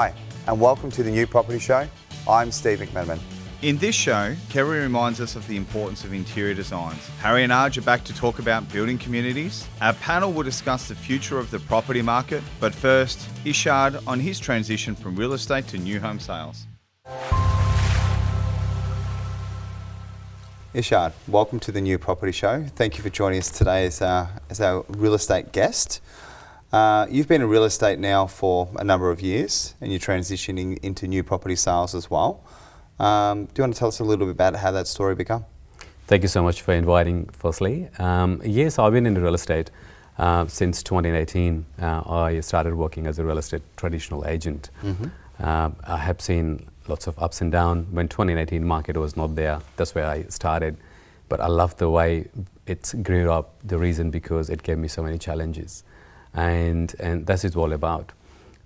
Hi, and welcome to the New Property Show. I'm Steve McMenamin. In this show, Kerry reminds us of the importance of interior designs. Harry and Arj are back to talk about building communities. Our panel will discuss the future of the property market. But first, Irshad on his transition from real estate to new home sales. Irshad, welcome to the New Property Show. Thank you for joining us today as our real estate guest. You've been in real estate now for a number of years and you're transitioning into new property sales as well. Do you want to tell us a little bit about how that story began? Thank you so much for inviting, firstly. Yes, I've been in real estate since 2018. I started working as a real estate traditional agent. I have seen lots of ups and downs. When 2018 market was not there, that's where I started. But I love the way it grew up, the reason because it gave me so many challenges. And that's it's all about.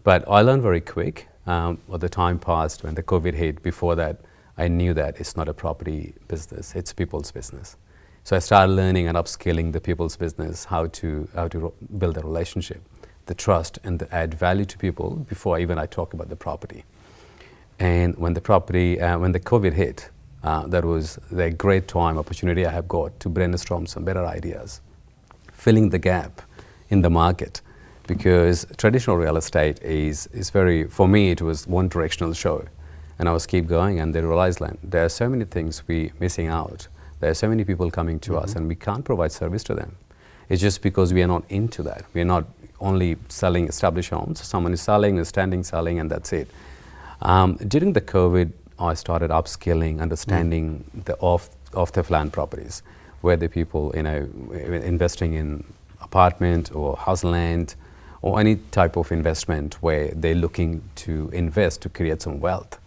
But I learned very quick. The time passed when the COVID hit. Before that, I knew that it's not a property business, it's people's business. So I started learning and upskilling the people's business, how to build a relationship, the trust, and add value to people before even I talk about the property. And when the COVID hit, that was the great time opportunity I have got to brainstorm some better ideas, filling the gap in the market, because traditional real estate is very, for me, it was one directional show. And I was keep going and then realized like, there are so many things we missing out. There are so many people coming to us and we can't provide service to them. It's just because we are not into that. We are not only selling established homes. Someone is selling, is standing, selling, and that's it. During the COVID, I started upskilling, understanding the off the plan properties, where the people, investing in apartment or house land or any type of investment where they're looking to invest to create some wealth.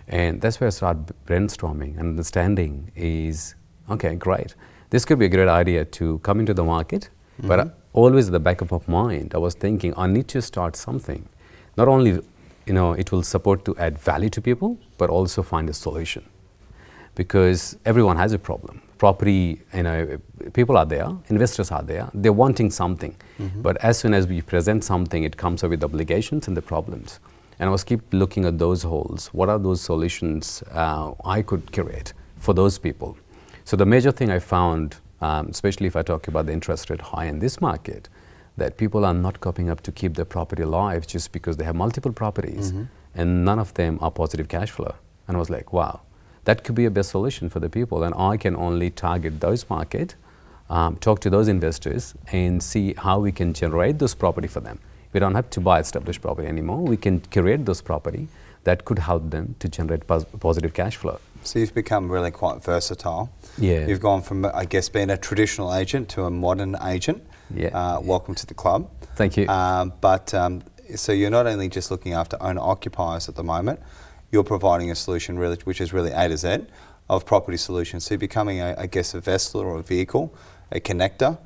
And that's where I started brainstorming and understanding is, okay, great. This could be a great idea to come into the market, but always at the back of my mind, I was thinking I need to start something. Not only, it will support to add value to people, but also find a solution. Because everyone has a problem. Property, people are there, investors are there, they're wanting something. But as soon as we present something, it comes up with obligations and the problems. And I was keep looking at those holes. What are those solutions I could create for those people? So the major thing I found, especially if I talk about the interest rate high in this market, that people are not coping up to keep their property alive just because they have multiple properties and none of them are positive cash flow. And I was like, wow. That could be a best solution for the people, and I can only target those market, talk to those investors and see how we can generate those property for them. We don't have to buy established property anymore. We can create those property that could help them to generate positive cash flow. So you've become really quite versatile. Yeah. You've gone from, I guess, being a traditional agent to a modern agent. Yeah. Welcome to the club. Thank you. So you're not only just looking after owner-occupiers at the moment, you're providing a solution really, which is really A to Z of property solutions. So you're becoming, I guess, a vessel or a vehicle, a connector.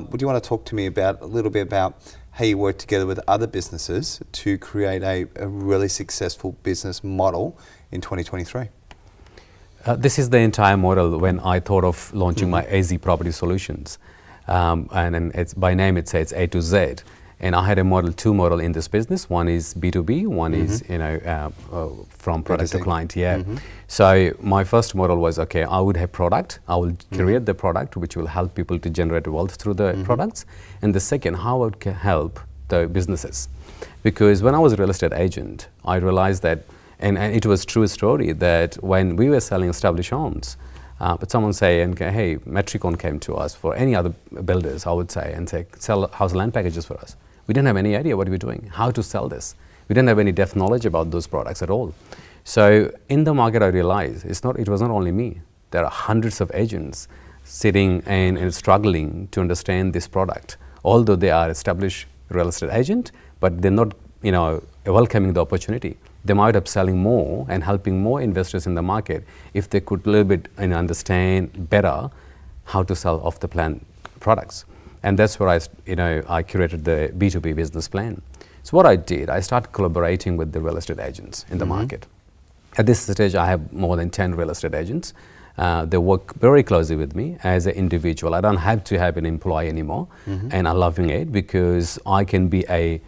Would you want to talk to me a little bit about how you work together with other businesses to create a really successful business model in 2023? This is the entire model when I thought of launching my AZ Property Solutions. And it's, by name it says A to Z. And I had two model in this business. One is B2B, one is from product to client. Yeah. So my first model was, okay, I would have product. I will create the product which will help people to generate wealth through the products. And the second, how I can help the businesses. Because when I was a real estate agent, I realized that, and it was true story, that when we were selling established homes, but someone say, hey, Metricon came to us for any other builders, I would say, and say, sell house land packages for us. We didn't have any idea what we were doing, how to sell this. We didn't have any depth knowledge about those products at all. So in the market, I realized it was not only me. There are hundreds of agents sitting and struggling to understand this product. Although they are established real estate agent, but they're not, welcoming the opportunity. They might be selling more and helping more investors in the market if they could a little bit understand better how to sell off the plan products. And that's where I created the B2B business plan. So what I did, I started collaborating with the real estate agents in the market. At this stage, I have more than 10 real estate agents. They work very closely with me as an individual. I don't have to have an employee anymore, and I'm loving it because I can be a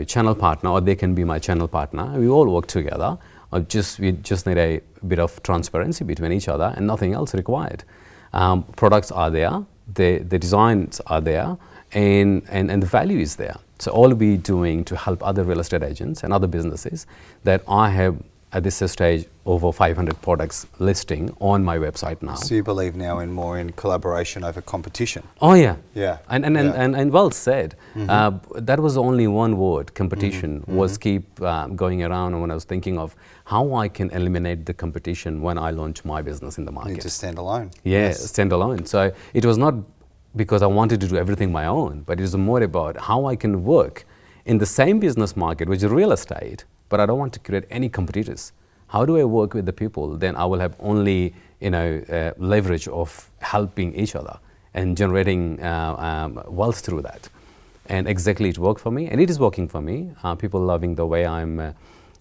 channel partner, or they can be my channel partner. We all work together. We just need a bit of transparency between each other and nothing else required. Products are there, the designs are there, and the value is there. So all we're doing to help other real estate agents and other businesses that I have at this stage over 500 products listing on my website now. So you believe now in more in collaboration over competition? Oh yeah. Yeah. And well said. That was only one word, competition, was keep going around when I was thinking of how I can eliminate the competition when I launch my business in the market. You need to stand alone. Yeah, Yes. stand alone. So it was not because I wanted to do everything my own, but it was more about how I can work in the same business market, which is real estate, but I don't want to create any competitors. How do I work with the people? Then I will have only leverage of helping each other and generating wealth through that. And exactly, it worked for me, and it is working for me. People loving the way I'm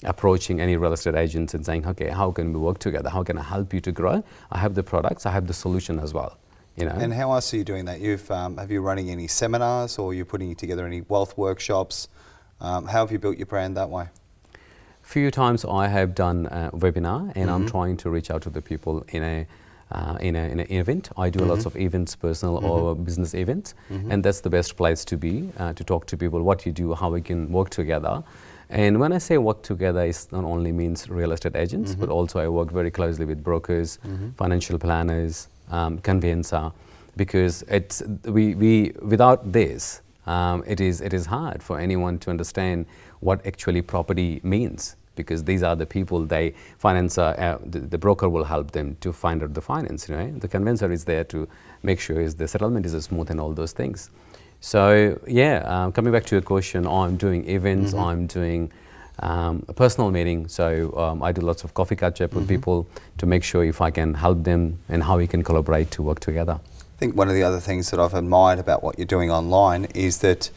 approaching any real estate agents and saying, okay, how can we work together? How can I help you to grow? I have the products, I have the solution as well. And how else are you doing that? Have you running any seminars, or you're putting together any wealth workshops? How have you built your brand that way? Few times I have done a webinar, and I'm trying to reach out to the people in an event. I do lots of events, personal or business events, and that's the best place to be, to talk to people, what you do, how we can work together. And when I say work together, it not only means real estate agents, but also I work very closely with brokers, financial planners, conveyancer, because without this, it is hard for anyone to understand what actually property means, because these are the people, the broker will help them to find out the finance, the conveyancer is there to make sure the settlement is smooth and all those things. So yeah, coming back to your question, I'm doing events, I'm doing a personal meeting, so I do lots of coffee catch-up with people to make sure if I can help them and how we can collaborate to work together. I think one of the other things that I've admired about what you're doing online is that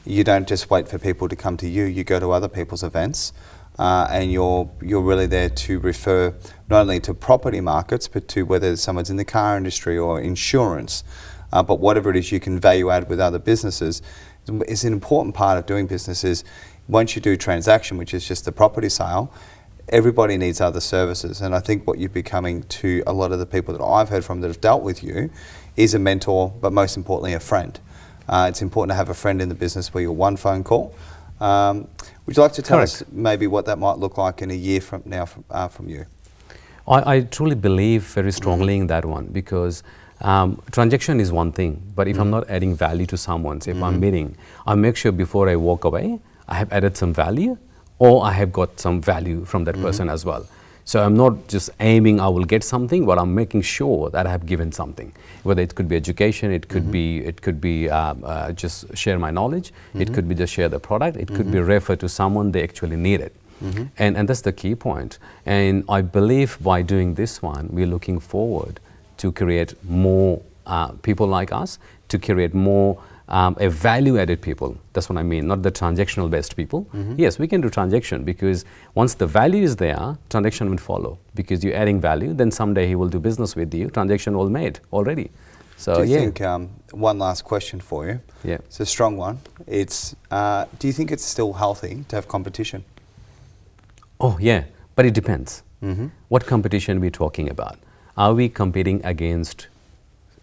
you don't just wait for people to come to you, you go to other people's events, and you're really there to refer not only to property markets, but to whether someone's in the car industry or insurance, but whatever it is you can value add with other businesses is an important part of doing business. Is once you do transaction, which is just the property sale, everybody needs other services. And I think what you're becoming to a lot of the people that I've heard from that have dealt with you is a mentor, but most importantly a friend. It's important to have a friend in the business where you're one phone call. Would you like to tell us maybe what that might look like in a year from now from you? I truly believe very strongly in that one, because transaction is one thing, but if I'm not adding value to someone, if I'm meeting, I make sure before I walk away, I have added some value, or I have got some value from that person as well. So I'm not just aiming I will get something, but I'm making sure that I have given something. Whether it could be education, it could be just share my knowledge, it could be just share the product, it could be refer to someone they actually need it. And that's the key point. And I believe by doing this one, we're looking forward to create more people like us, to create more a value-added people. That's what I mean, not the transactional-based people. Yes, we can do transaction, because once the value is there, transaction will follow. Because you're adding value, then someday he will do business with you. Transaction all made already. So do you think, one last question for you. Yeah. It's a strong one. It's, do you think it's still healthy to have competition? Oh yeah, but it depends. What competition we're talking about. Are we competing against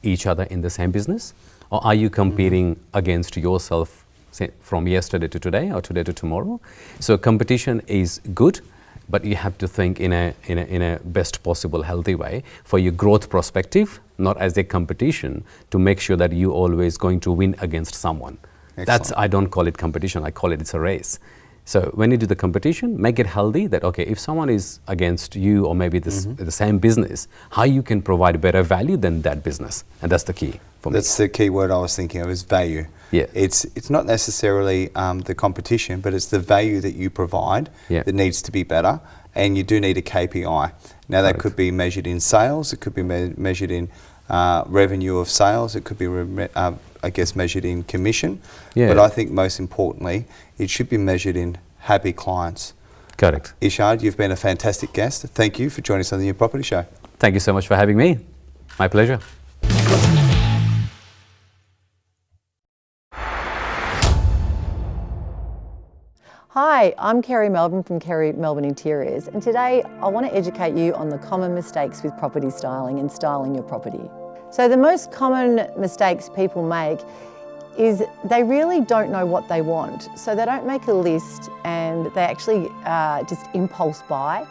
each other in the same business? Or are you competing against yourself, say, from yesterday to today or today to tomorrow? So competition is good, but you have to think in a best possible healthy way for your growth perspective, not as a competition, to make sure that you always going to win against someone. Excellent. I don't call it competition, I call it's a race. So when you do the competition, make it healthy, that okay, if someone is against you or maybe the same business, how you can provide better value than that business. And that's the key for me. That's the key word I was thinking of, is value. Yeah. It's not necessarily the competition, but it's the value that you provide that needs to be better, and you do need a KPI. Now that could be measured in sales, it could be measured in revenue of sales, it could be measured in commission, but I think most importantly it should be measured in happy clients. Correct. Irshad, you've been a fantastic guest. Thank you for joining us on the New Property Show. Thank you so much for having me. My pleasure. Hi, I'm Kerry Melbourne from Kerry Melbourne Interiors, and today I want to educate you on the common mistakes with property styling and styling your property. So the most common mistakes people make is they really don't know what they want. So they don't make a list and they actually just impulse buy.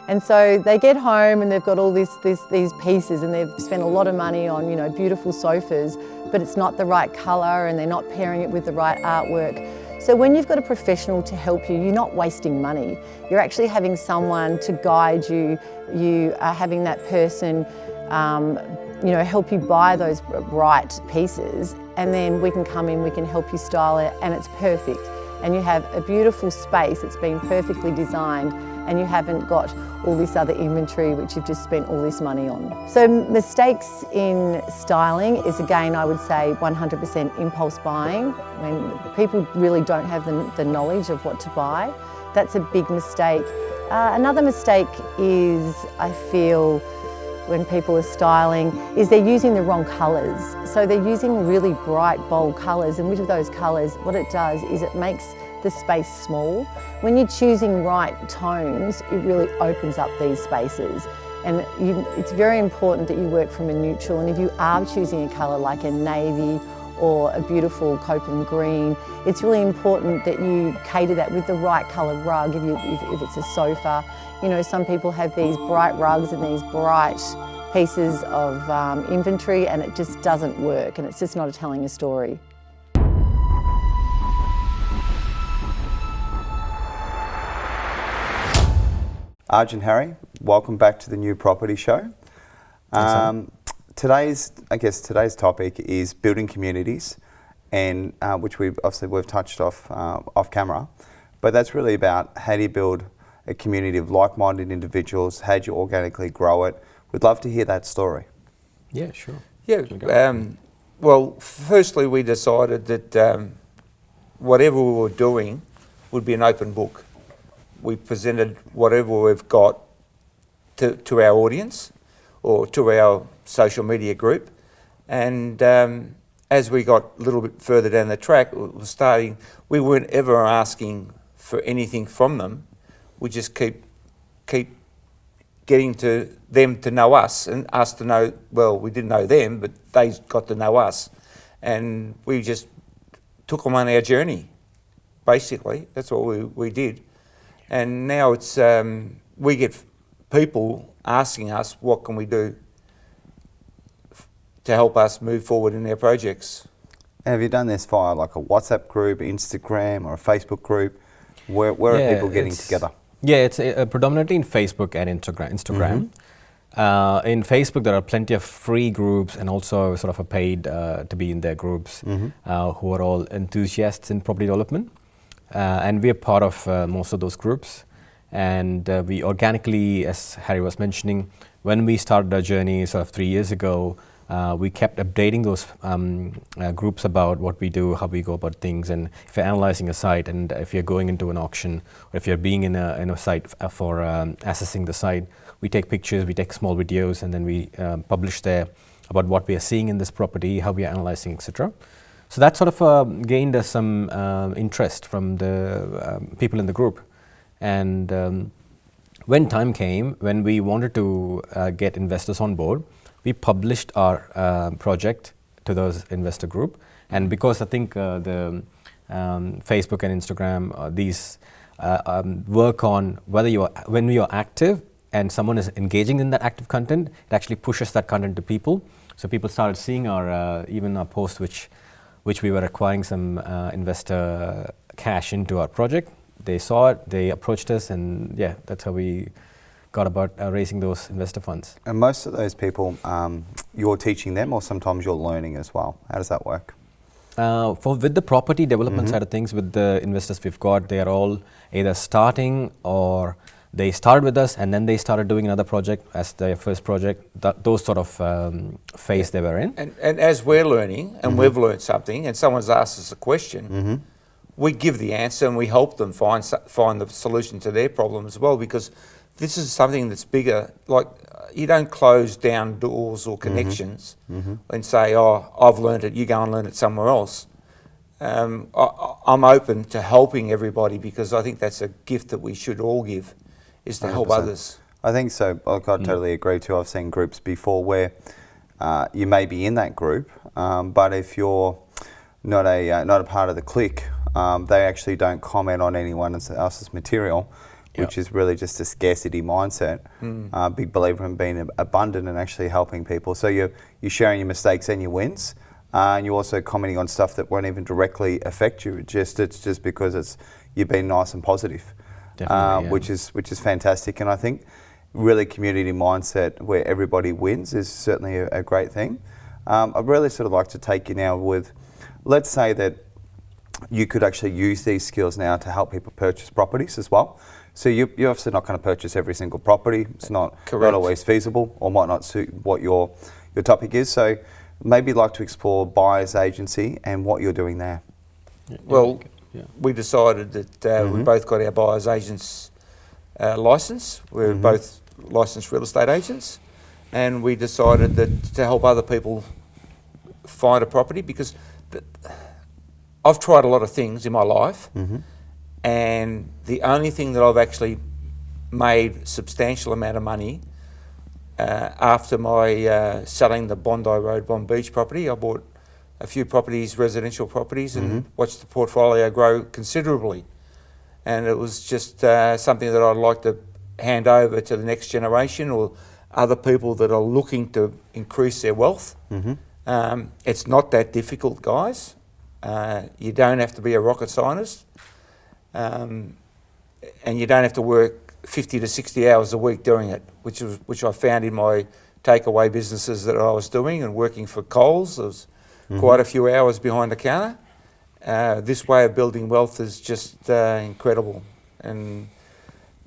And so they get home and they've got all these pieces and they've spent a lot of money on, you know, beautiful sofas, but it's not the right colour and they're not pairing it with the right artwork. So when you've got a professional to help you, you're not wasting money. You're actually having someone to guide you. You are having that person, you know, help you buy those right pieces, and then we can come in, we can help you style it, and it's perfect. And you have a beautiful space that's been perfectly designed, and you haven't got all this other inventory which you've just spent all this money on. So mistakes in styling is, again, I would say 100% impulse buying. When people really don't have the knowledge of what to buy, that's a big mistake. Another mistake is, I feel, when people are styling, is they're using the wrong colours. So they're using really bright, bold colours, and with those colours, what it does is it makes the space small. When you're choosing right tones, it really opens up these spaces. And it's very important that you work from a neutral, and if you are choosing a colour like a navy or a beautiful Copeland green, it's really important that you cater that with the right colour rug if it's a sofa. You know, some people have these bright rugs and these bright pieces of inventory, and it just doesn't work, and it's just not telling a story. Arj and Harry, welcome back to the New Property Show. Today's topic is building communities, and which we've touched off camera, but that's really about how do you build a community of like-minded individuals, how do you organically grow it? We'd love to hear that story. Yeah, sure. Yeah, well, firstly we decided that whatever we were doing would be an open book. We presented whatever we've got to our audience or to our social media group, and as we got a little bit further down the track, we weren't ever asking for anything from them. We just keep getting to them to know us, and us to know, well, we didn't know them, but they got to know us, and we just took them on our journey. Basically, that's what we did. And now it's we get people asking us, what can we do to help us move forward in our projects? Have you done this via like a WhatsApp group, Instagram, or a Facebook group? Where are people getting together? Yeah, it's predominantly in Facebook and Instagram. Mm-hmm. In Facebook, there are plenty of free groups and also sort of a paid to be in their groups who are all enthusiasts in property development. And we are part of most of those groups. And we organically, as Harry was mentioning, when we started our journey sort of 3 years ago, we kept updating those groups about what we do, how we go about things, and if you're analyzing a site, and if you're going into an auction, or if you're being in a site for assessing the site, we take pictures, we take small videos, and then we publish there about what we are seeing in this property, how we are analyzing, etc. So that sort of gained us some interest from the people in the group. And when time came, when we wanted to get investors on board, we published our project to those investor group. And because I think the Facebook and Instagram, these work on when you're active and someone is engaging in that active content, it actually pushes that content to people. So people started seeing our even our post which we were acquiring some investor cash into our project. They saw it, they approached us, and yeah, that's how we got about raising those investor funds. And most of those people, you're teaching them, or sometimes you're learning as well. How does that work? With the property development side of things, with the investors we've got, they are all either starting or they started with us and then they started doing another project as their first project, those sort of phase they were in. And as we're learning and we've learned something and someone's asked us a question, we give the answer and we help them find the solution to their problem as well, because this is something that's bigger. Like, you don't close down doors or connections and say, oh, I've learned it, you go and learn it somewhere else. I'm open to helping everybody, because I think that's a gift that we should all give, is to help 100%. others. I think so. I totally agree too. I've seen groups before where you may be in that group, but if you're not a part of the clique, they actually don't comment on anyone else's material, which is really just a scarcity mindset. Big believer in being abundant and actually helping people. So you're sharing your mistakes and your wins, and you're also commenting on stuff that won't even directly affect you. It's just because you've been nice and positive, which is fantastic. And I think really community mindset where everybody wins is certainly a great thing. I'd really sort of like to take you now with, let's say that you could actually use these skills now to help people purchase properties as well. So you're obviously not going to purchase every single property. It's not always feasible, or might not suit what your topic is. So maybe you'd like to explore buyer's agency and what you're doing there. Well, we decided that we both got our buyer's agents licence. We're both licensed real estate agents, and we decided that to help other people find a property, because I've tried a lot of things in my life, and the only thing that I've actually made substantial amount of money after my selling the Bondi Road, Bond Beach property. I bought a few properties, residential properties, and watched the portfolio grow considerably. And it was just something that I'd like to hand over to the next generation, or other people that are looking to increase their wealth. It's not that difficult, guys. You don't have to be a rocket scientist, and you don't have to work 50 to 60 hours a week doing it, which I found in my takeaway businesses that I was doing, and working for Coles. I was quite a few hours behind the counter. This way of building wealth is just incredible. And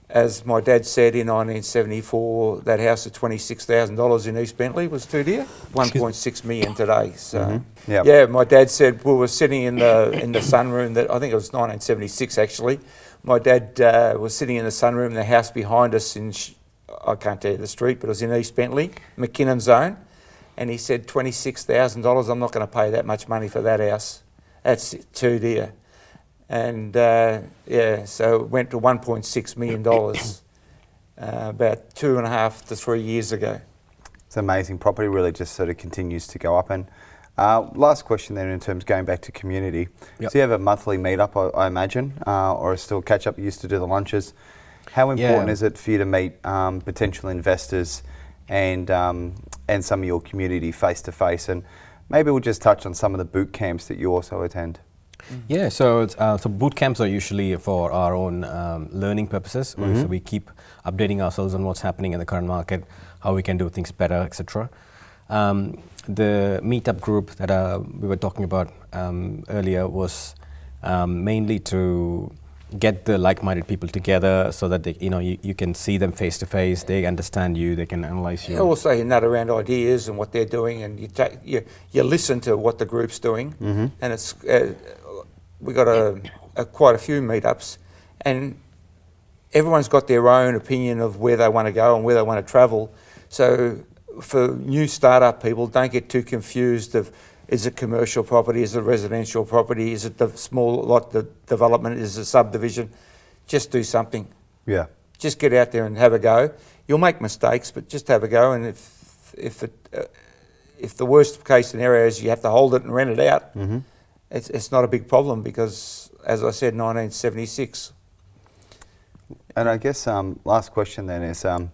as my dad said in 1974, that house at $26,000 in East Bentley was too dear. 1.6 million today. So yeah, my dad said we were sitting in the sunroom. That I think it was 1976 actually. My dad was sitting in the sunroom in the house behind us in I can't tell you the street, but it was in East Bentley, McKinnon Zone, and he said $26,000. I'm not going to pay that much money for that house. That's too dear. And so it went to $1.6 million about 2.5 to 3 years ago. It's amazing. Property really just sort of continues to go up. And last question then, in terms of going back to community. So you have a monthly meetup, I imagine, or still catch up. You used to do the lunches. How important is it for you to meet potential investors and some of your community face to face? And maybe we'll just touch on some of the boot camps that you also attend. Yeah, so boot camps are usually for our own learning purposes. So we keep updating ourselves on what's happening in the current market, how we can do things better, etc. The meetup group that we were talking about earlier was mainly to get the like-minded people together, so that they, you can see them face to face. They understand you. They can analyze you. Also, you nut around ideas and what they're doing, and you listen to what the group's doing. And it's we got quite a few meetups, and everyone's got their own opinion of where they want to go and where they want to travel. So for new startup people, don't get too confused of, is it commercial property, is it residential property, is it the small lot, the development, is it subdivision? Just do something. Yeah. Just get out there and have a go. You'll make mistakes, but just have a go. And if the worst case scenario is you have to hold it and rent it out, it's not a big problem, because, as I said, 1976. And I guess last question then is, are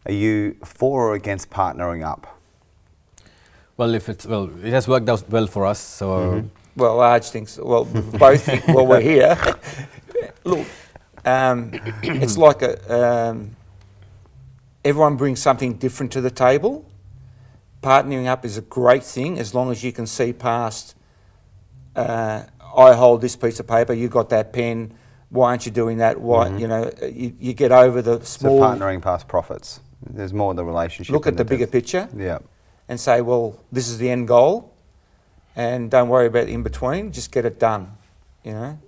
you for or against partnering up? Well, it has worked out well for us. So well, Arj thinks. Well, both think. Well, we're here. Look, it's like everyone brings something different to the table. Partnering up is a great thing, as long as you can see past. I hold this piece of paper. You got that pen. Why aren't you doing that? Why you get over the small. So partnering past profits. There's more the relationship. Look at the bigger picture. Yeah. And say, well, this is the end goal, and don't worry about in between. Just get it done, And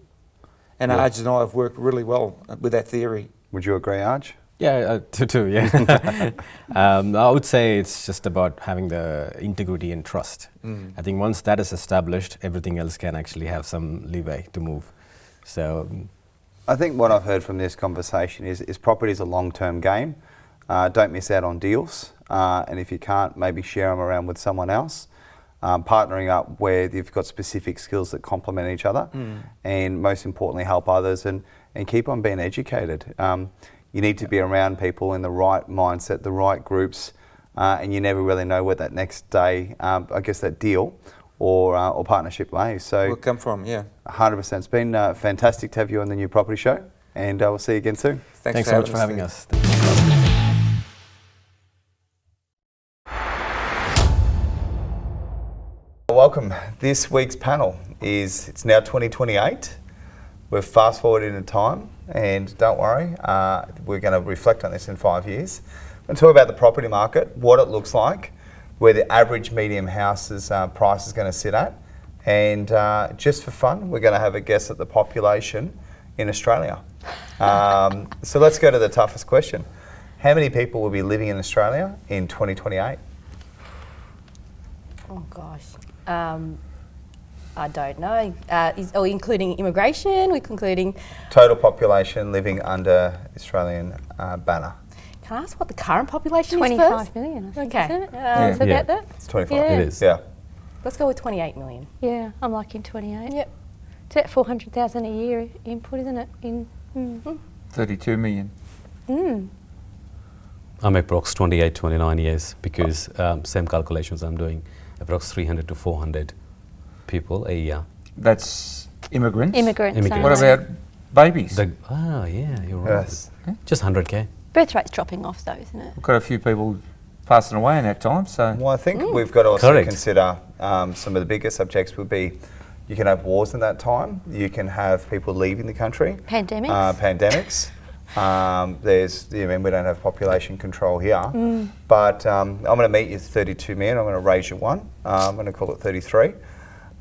Arj and I have worked really well with that theory. Would you agree, Arj? Yeah, two, yeah. I would say it's just about having the integrity and trust. I think once that is established, everything else can actually have some leeway to move. So, I think what I've heard from this conversation is property is a long-term game. Don't miss out on deals, and if you can't, maybe share them around with someone else. Partnering up where you've got specific skills that complement each other, and most importantly, help others and keep on being educated. You need to be around people in the right mindset, the right groups, and you never really know what that next day, I guess that deal or partnership lays. So Will come from, yeah. 100%. It's been fantastic to have you on the New Property Show, and we'll see you again soon. thanks so much for having us. Welcome. This week's panel it's now 2028. We've fast forwarded in time, and don't worry, we're going to reflect on this in 5 years. We're going to talk about the property market, what it looks like, where the average medium house's price is going to sit at, and just for fun, we're going to have a guess at the population in Australia. So let's go to the toughest question. How many people will be living in Australia in 2028? Oh gosh, I don't know. Are we including immigration? We're including. Total population living under Australian banner. Can I ask what the current population is 25 first? million, I think, Okay. isn't it? Yeah. Is it about that? It's 25. Yeah. It is. Yeah. Let's go with 28 million. Yeah, I'm liking 28. Yep. It's about 400,000 a year input, isn't it? 32 million. I'm approx 28, 29 years because same calculations I'm doing, approx 300 to 400 people a year. That's immigrants. Immigrants. Immigrants. What only. about babies? Yeah, you're right. Yes. Just 100K. Birth rate's dropping off though, isn't it? We've got a few people passing away in that time, so Well, I think we've got to also Correct. consider some of the bigger subjects would be you can have wars in that time, you can have people leaving the country. Pandemics. Pandemics. We don't have population control here. But I'm going to meet you 32 million, I'm going to raise you one. I'm going to call it 33.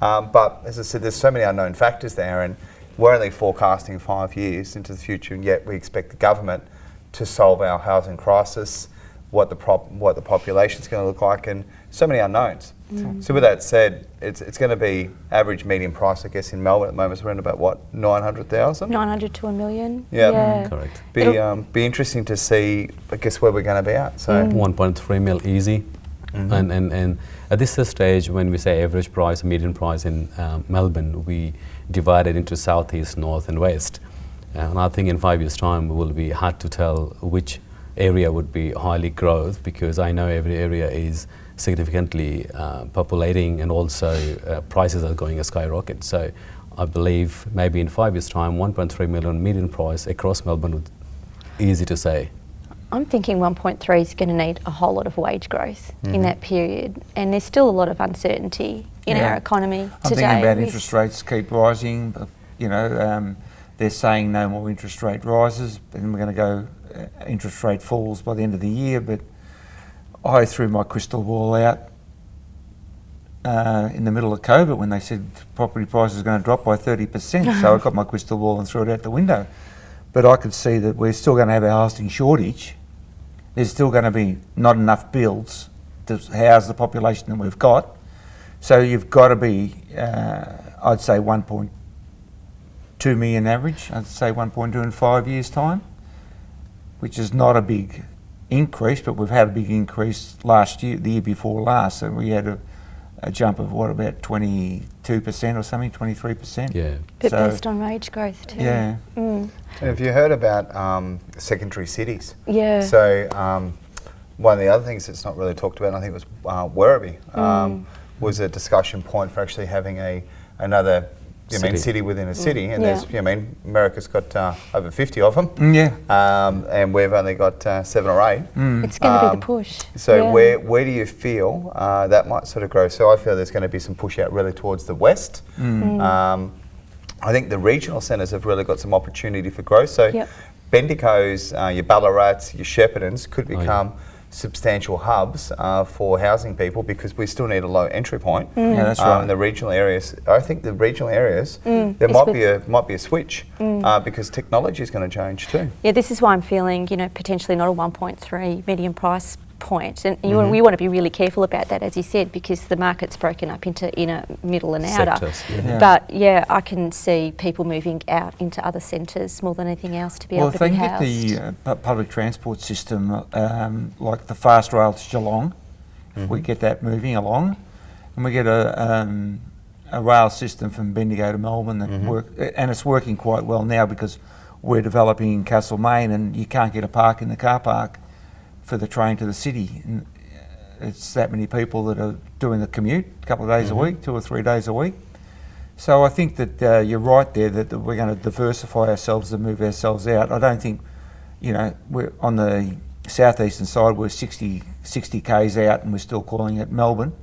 But as I said, there's so many unknown factors there, and we're only forecasting 5 years into the future, and yet we expect the government to solve our housing crisis, what the population is going to look like, and so many unknowns. So with that said, it's going to be average median price, I guess, in Melbourne at the moment is around about what, 900,000? 900 to a million. Yeah. Yeah. Correct. Be interesting to see, I guess, where we're going to be at. So 1.3 mil easy. And at this stage, when we say average price, median price in Melbourne, we divide it into southeast, north and west. And I think in 5 years' time, it will be hard to tell which area would be highly growth, because I know every area is significantly populating, and also prices are going a skyrocket. So I believe maybe in 5 years' time, 1.3 million median price across Melbourne would easy to say. I'm thinking 1.3 is going to need a whole lot of wage growth in that period, and there's still a lot of uncertainty in our economy I'm today. thinking about with- interest rates keep rising. They're saying no more interest rate rises, and we're going to go interest rate falls by the end of the year. But I threw my crystal ball out in the middle of COVID when they said property prices are going to drop by 30%. So I got my crystal ball and threw it out the window. But I could see that we're still going to have a housing shortage. There's still going to be not enough builds to house the population that we've got. So you've got to be, I'd say 1.2 million average. I'd say 1.2 in 5 years' time, which is not a big increase, but we've had a big increase last year, the year before last. So we had a jump of what, about 22% or something, 23%. Yeah. But So- based on wage growth too. Yeah. And have you heard about secondary cities? Yeah. So one of the other things that's not really talked about, I think, was Werribee was a discussion point for actually having another city within a city. And Yeah. there's, America's got over 50 of them. Yeah. And we've only got 7 or 8. It's going to be the push. So Yeah. where do you feel that might sort of grow? So I feel there's going to be some push out really towards the west. I think the regional centres have really got some opportunity for growth. So Yep. Bendigo's, your Ballarats, your Sheppartons could become substantial hubs for housing people, because we still need a low entry point. Yeah, that's right. In the regional areas, I think the regional areas, there might be a switch because technology is going to change too. Yeah, this is why I'm feeling, potentially not a 1.3 median price point, and we want to be really careful about that, as you said, because the market's broken up into inner, middle and outer. Sectors, But yeah, I can see people moving out into other centres more than anything else to be able to be housed. Well, if they can get the public transport system, like the fast rail to Geelong, if we get that moving along, and we get a rail system from Bendigo to Melbourne that and it's working quite well now, because we're developing in Castlemaine and you can't get a park in the car park for the train to the city. And it's that many people that are doing the commute a couple of days a week, 2 or 3 days a week. So I think that you're right there, that we're going to diversify ourselves and move ourselves out. I don't think, we're on the southeastern side, we're 60 k's out and we're still calling it Melbourne.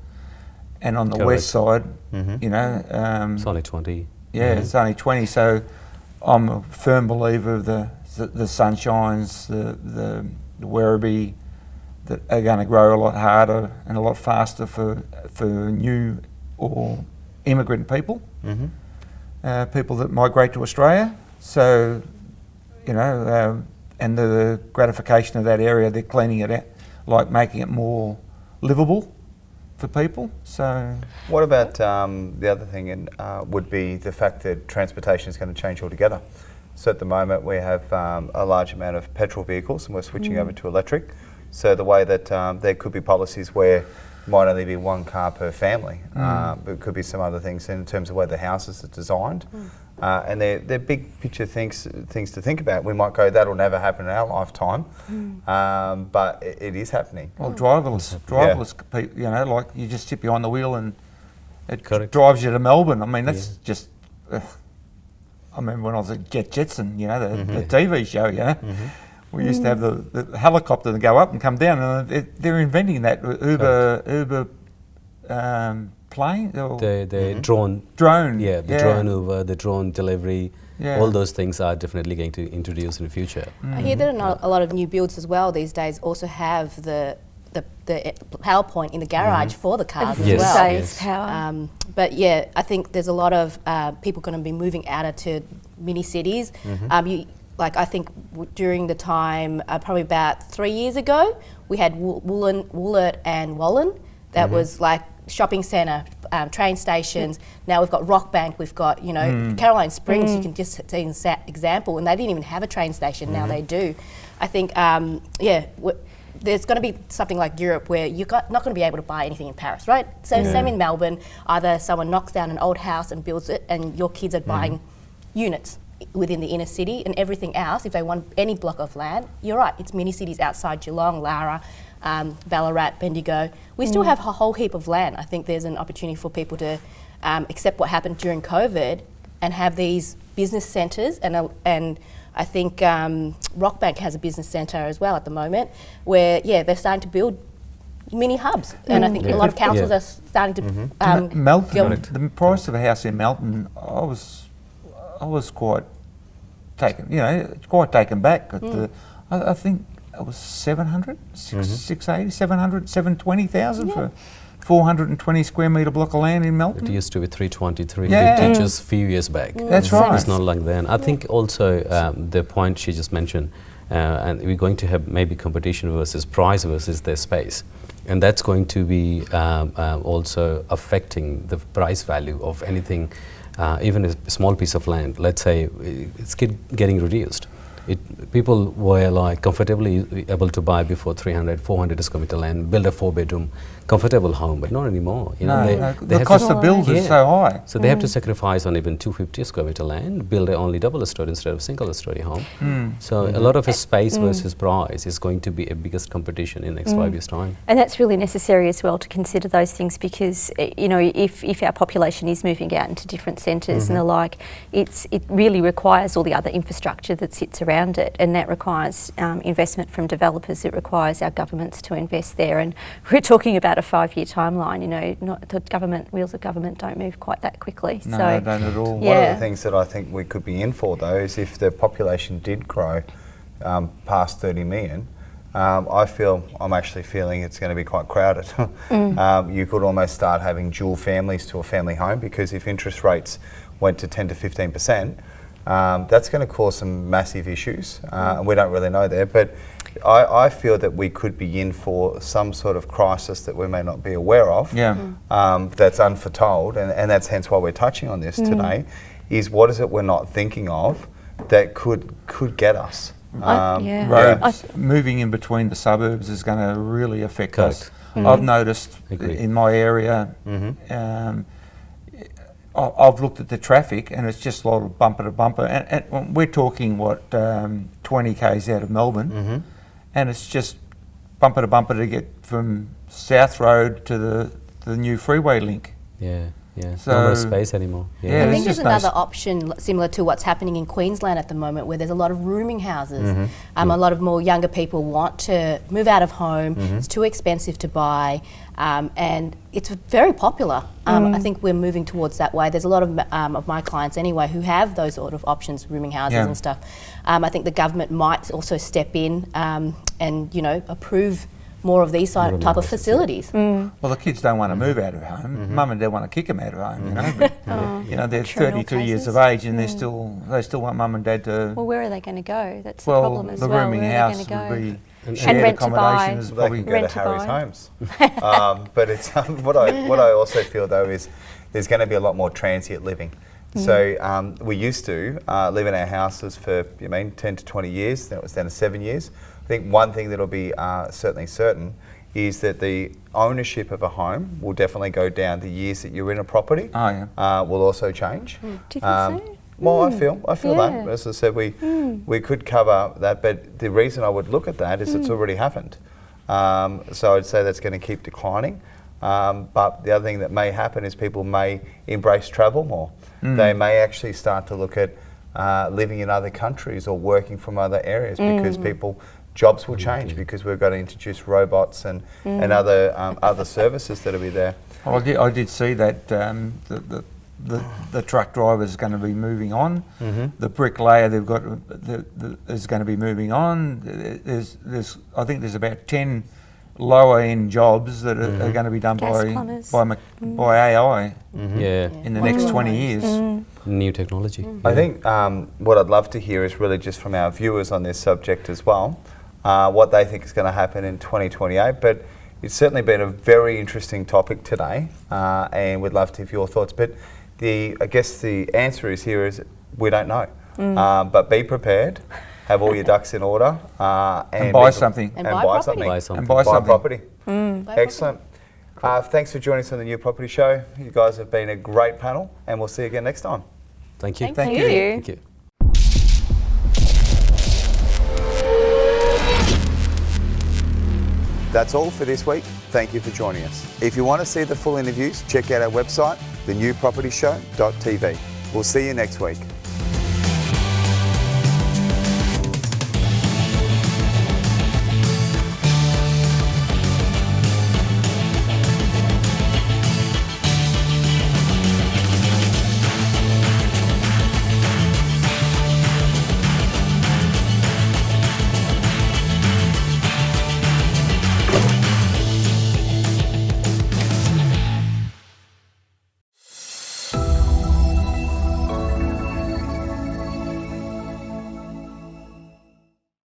And on the west side, It's only 20. yeah, it's only 20. So I'm a firm believer of the Sunshines, the Werribee, that are going to grow a lot harder and a lot faster for new or immigrant people, people that migrate to Australia. So, and the gratification of that area, they're cleaning it out, like making it more livable for people. So, What about the other thing would be the fact that transportation is going to change altogether. So at the moment we have a large amount of petrol vehicles and we're switching over to electric. So the way that there could be policies where it might only be one car per family, but it could be some other things in terms of where the houses are designed. And they're big picture things to think about. We might go, that'll never happen in our lifetime, but it is happening. well, driverless people, like you just sit behind the wheel and it Correct. drives you to Melbourne. I mean, that's just... I remember when I was at Jetson, the TV show, we used to have the helicopter that go up and come down, and they're inventing that Uber plane. The drone. Drone. Yeah, the drone Uber, the drone delivery, Yeah. all those things are definitely going to introduce in the future. I hear that a lot of new builds as well these days also have the power point in the garage for the cars as Yes. well. Saves power. But yeah, I think there's a lot of people going to be moving out to mini cities. I think during the time, probably about 3 years ago, we had Woolert and Wallen. That was like shopping centre, train stations. Now we've got Rockbank, we've got, Caroline Springs, you can just see an example, and they didn't even have a train station, now they do. I think, there's going to be something like Europe where you're not going to be able to buy anything in Paris, right? So same in Melbourne, either someone knocks down an old house and builds it and your kids are buying units within the inner city, and everything else, if they want any block of land, you're right, it's mini cities outside Geelong, Lara, Ballarat, Bendigo. We still have a whole heap of land. I think there's an opportunity for people to accept what happened during COVID and have these business centres, and I think Rockbank has a business centre as well at the moment, where they're starting to build mini hubs, and I think a lot of councils are starting to. Melton, the price of a house in Melton, I was quite taken back. I think it was 680, 700, 720,000 for 420 square metre block of land in Melton. It used to be 320, 350 just a few years back. That's right. It's not like then. I think also the point she just mentioned, and we're going to have maybe competition versus price versus their space. And that's going to be also affecting the price value of anything, even a small piece of land. Let's say it's getting reduced. People were like comfortably able to buy before 300, 400 square metre land, build a 4-bedroom comfortable home, but not anymore. The cost of build is so high. So they have to sacrifice on even 250 square metre land, build only double-story instead of single-story home. So a lot of space versus price is going to be a biggest competition in the next 5 years' time. And that's really necessary as well to consider those things, because if our population is moving out into different centres and the like, it really requires all the other infrastructure that sits around it, and that requires investment from developers. It requires our governments to invest there, and we're talking about a 5-year timeline. Not the wheels of government don't move quite that quickly. No, so, they don't at all. Yeah. One of the things that I think we could be in for, though, is if the population did grow past 30 million, I'm actually feeling it's going to be quite crowded. You could almost start having dual families to a family home, because if interest rates went to 10 to 15%, that's going to cause some massive issues. And we don't really know there, but I feel that we could be in for some sort of crisis that we may not be aware of. That's unforetold, and that's hence why we're touching on this today. Is what is it we're not thinking of that could get us? Roads, moving in between the suburbs is going to really affect us. I've noticed in my area, I've looked at the traffic, and it's just a lot of bumper to bumper, and we're talking 20 k's out of Melbourne, and it's just bumper to bumper to get from South Road to the new freeway link. So not much space anymore. I think there's another option similar to what's happening in Queensland at the moment, where there's a lot of rooming houses. A lot of more younger people want to move out of home. It's too expensive to buy, and it's very popular. I think we're moving towards that way. There's a lot of my clients anyway who have those sort of options, rooming houses and stuff. I think the government might also step in and approve more of these type of facilities. Well, the kids don't want to move out of home. Mum and dad want to kick them out of home. But, they're 32 years of age, and they still want mum and dad to. Well, where are they going to go? That's the problem as well. The rooming house would be shared accommodation. Is probably they can go to Harry's homes. But it's what I also feel though is there's going to be a lot more transient living. So we used to live in our houses for 10 to 20 years. That was down to 7 years. I think one thing that'll be certainly certain is that the ownership of a home will definitely go down. The years that you're in a property will also change. Do you think so? Well, I feel that. As I said, we could cover that, but the reason I would look at that is it's already happened. So I'd say that's going to keep declining. But the other thing that may happen is people may embrace travel more. They may actually start to look at living in other countries or working from other areas, because jobs will change, because we're going to introduce robots and other services that'll be there. Well, I did see that the truck driver is going to be moving on. The bricklayer is going to be moving on. I think there's about 10 lower end jobs that are going to be done by AI in the next 20 years. New technology. I think what I'd love to hear is really just from our viewers on this subject as well, what they think is going to happen in 2028. But it's certainly been a very interesting topic today, and we'd love to hear your thoughts. But I guess the answer is we don't know. But be prepared. Have all your ducks in order, and buy something. And buy something. And buy property. Excellent. Thanks for joining us on the New Property Show. You guys have been a great panel, and we'll see you again next time. Thank you. Thank you. Thank you. That's all for this week. Thank you for joining us. If you want to see the full interviews, check out our website, thenewpropertyshow.tv. We'll see you next week.